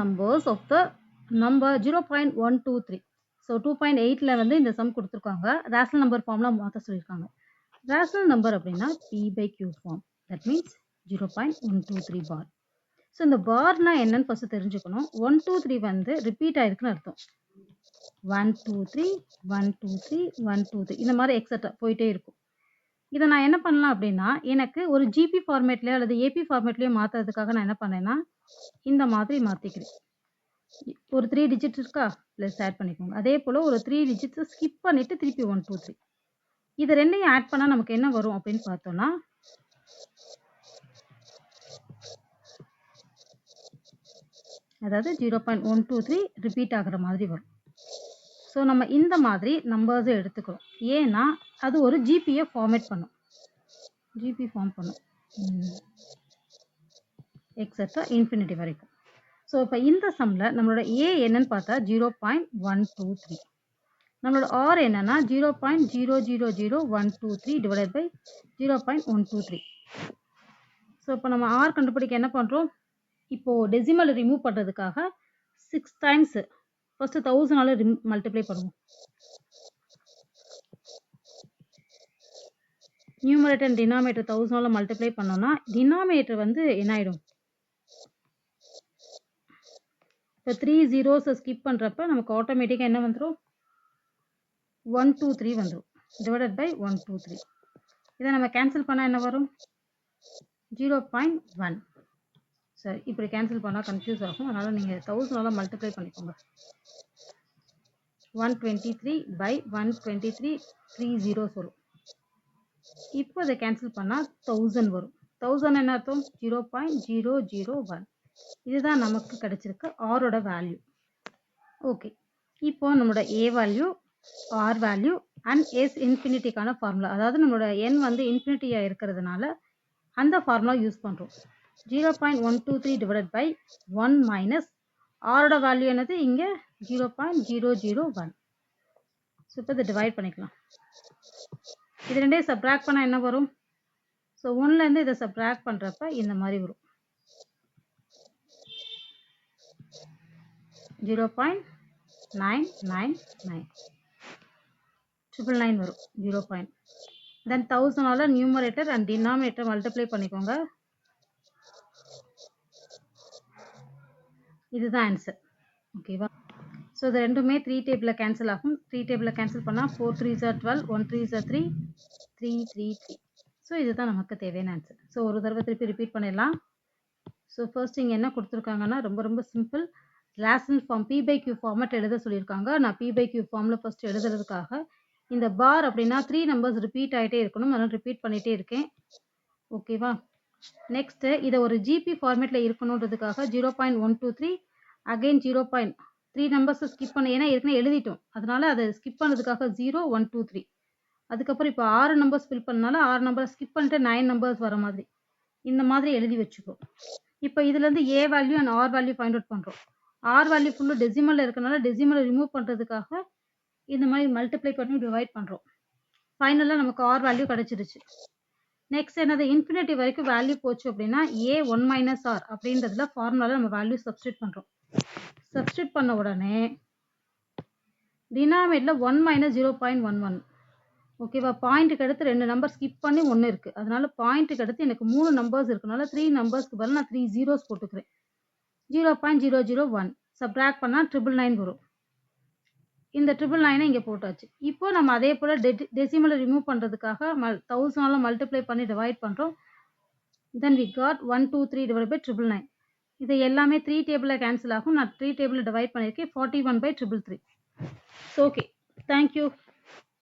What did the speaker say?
numbers of the number 0.123. So 2.8ல வந்து இந்த sum கொடுத்திருக்காங்க. rational number formula மாத்த சொல்லிருக்காங்க. rational number அப்படின்னா p by q form. That means 0.123 bar. So இந்த barனா என்னன்னு first தெரிஞ்சுக்கணும். 123 வந்து repeat ஆயிருக்குன்னு அர்த்தம். 123 123 123 இந்த மாதிரி எக்ஸெட்ரா போயிட்டே இருக்கும். இதை நான் என்ன பண்ணலாம் அப்படின்னா எனக்கு ஒரு ஜிபி ஃபார்மேட்லயோ அல்லது ஏபி ஃபார்மேட்லயோ மாத்துறதுக்காக நான் என்ன பண்ணேன்னா இந்த மாதிரி மாத்திக்கிறேன். ஒரு 3 டிஜிட் இருக்கா ப்ளஸ் ஆட் பண்ணிக்கோங்க. அதே போல ஒரு 3 டிஜிட்ஸ் ஸ்கிப் பண்ணிட்டு திருப்பி 1 2 3 இது ரெண்டையும் ஆட் பண்ணா நமக்கு என்ன வரும் அப்படின்னு பார்த்தோம்னா அதாவது 0.123 ரிப்பீட் ஆகுற மாதிரி வரும். ஸோ நம்ம இந்த மாதிரி நம்பர்ஸை எடுத்துக்கிறோம். ஏன்னா அது ஒரு ஜிபியை ஃபார்மேட் பண்ணும், ஜிபி ஃபார்ம் பண்ணும் எக்ஸெட்ரா இன்ஃபினிட்டி வரைக்கும். ஸோ இப்போ இந்த சம்மில் நம்மளோட ஏ என்னன்னு பார்த்தா 0.123, நம்மளோட ஆர் என்னன்னா 0.000123 டிவைடட் பை 0.123. ஸோ இப்போ நம்ம ஆர் கண்டுபிடிக்க என்ன பண்ணுறோம், இப்போது டெசிமல் ரிமூவ் பண்ணுறதுக்காக 6 டைம்ஸ் ஃபர்ஸ்ட் 1000 மல்டிப்ளை பண்ணுவோம். நியூமரேட்டர் அண்ட் டினாமினேட்டர் 1000 மல்டிப்ளை பண்ணோம்னா டினாமினேட்டர் வந்து என்ன ஆயிடும், இப்போ 3 zeros ஸ்கிப் பண்ணுறப்ப நமக்கு ஆட்டோமேட்டிக்காக என்ன வந்துடும் 123 வந்துடும் டிவைடட் பை 123. இதை நம்ம கேன்சல் பண்ணால் என்ன வரும் 0.1. சரி, இப்படி கேன்சல் பண்ணால் கன்ஃபியூஸ் ஆகும், அதனால் நீங்கள் 1000 மல்டிப்ளை பண்ணிக்கோங்க. 123 by 123 3 zeros வரும். இப்போ அதை கேன்சல் பண்ணால் 1000 வரும். 1000 என்ன அர்த்தம் 0.001. இதுதான் நமக்கு கிடைச்சிருக்க ஆரோட வேல்யூ. ஓகே, இப்போ நம்மளோட A value, R value and S இன்ஃபினிட்டிக்கான ஃபார்முலா, அதாவது நம்மளோட என் வந்து இன்ஃபினிட்டியாக இருக்கிறதுனால அந்த ஃபார்முலா யூஸ் பண்ணுறோம். 0.123 டிவைடட் பை 1 மைனஸ் ஆரோட வேல்யூ என்னது இங்கே 0.001. ஸோ இப்போ இதை டிவைட் பண்ணிக்கலாம். இது ரெண்டையும் சப்ராக்ட் பண்ணால் என்ன வரும், ஸோ 1லேருந்து இதை சப்ராக்ட் பண்ணுறப்ப இந்த மாதிரி வரும் 0.999 999 வரும் 0. தென் 1000 நியூமரேட்டர் அண்ட் டினாமினேட்டர் மல்டிப்ளை பண்ணிக்கோங்க. இதுதான் ஆன்சர். ஓகேவா, ஸோ இது ரெண்டுமே 3 டேபிளில் கேன்சல் ஆகும். 3 டேபிளில் கேன்சல் பண்ணால் 4 3s are 12, 1 3s are 3, 3 3 3. So இதுதான் நமக்கு தேவையான ஆன்சர். ஸோ ஒரு தடவை திருப்பி ரிப்பீட் பண்ணிடலாம். ஸோ ஃபர்ஸ்ட் இங்கே என்ன கொடுத்துருக்காங்கன்னா ரொம்ப ரொம்ப simple, rational form p by q format எழுத சொல்லியிருக்காங்க. நான் பி பை கியூ ஃபார்மில் ஃபர்ஸ்ட் எழுதுறதுக்காக இந்த பார் அப்படின்னா 3 நம்பர்ஸ் ரிப்பீட் ஆகிட்டே இருக்கணும், அதனால் ரிப்பீட் பண்ணிகிட்டே இருக்கேன். ஓகேவா, நெக்ஸ்ட்டு இதை ஒரு ஜிபி ஃபார்மேட்டில் இருக்கணுன்றதுக்காக 0.123 அகெயின் 0.3 நம்பர்ஸை ஸ்கிப் பண்ண, ஏன்னா ஏற்கனவே எழுதிட்டோம் அதனால அதை ஸ்கிப் பண்ணதுக்காக 0 1 2 3. அதுக்கப்புறம் இப்போ 6 நம்பர்ஸ் ஃபில் பண்ணனால 6 நம்பரை ஸ்கிப் பண்ணிட்டு 9 நம்பர்ஸ் வர மாதிரி இந்த மாதிரி எழுதி வச்சுக்கோ. இப்போ இதுலேருந்து A value and R value find out பண்ணுறோம். ஆர் வேல்யூ ஃபுல்லு டெசிமலில் இருக்கனால டெசிமலை ரிமூவ் பண்ணுறதுக்காக இந்த மாதிரி மல்டிப்ளை பண்ணி டிவைட் பண்ணுறோம். ஃபைனலாக நமக்கு ஆர் வேல்யூ கிடச்சிருச்சு. நெக்ஸ்ட் என்னது, இன்ஃபினிட்டி வரைக்கும் வேல்யூ போச்சு அப்படின்னா ஏ 1 மைனஸ் ஆர் அப்படின்றதுல ஃபார்முலாவில் நம்ம வேல்யூ சப்ஸ்டியூட் பண்ணுறோம். சப்ஸ்டியூட் பண்ண உடனே டினாமினேட்டரில் 1 மைனஸ் 0.11. ஓகேவா, பாயிண்ட்டுக்கு அடுத்து 2 நம்பர் ஸ்கிப் பண்ணி 1 இருக்குது, அதனால பாயிண்ட்டுக்கு அடுத்து எனக்கு 3 நம்பர்ஸ் இருக்கனால 3 நம்பர்ஸ்க்கு பதில் நான் 3 zeros போட்டுக்கிறேன். 0.001 சப்ராக்ட் பண்ணால் 999 வரும். இந்த 999 இங்கே போட்டாச்சு. இப்போ நம்ம அதே போல் டெசிமலை ரிமூவ் பண்ணுறதுக்காக 1000 மல்டிப்ளை பண்ணி டிவைட் பண்ணுறோம். Then we got 123 divide by 999. இது எல்லாமே 3 டேபிளில் கேன்சல் ஆகும். நான் 3 டேபிளில் டிவைட் பண்ணியிருக்கேன் 41/333. So okay, thank you.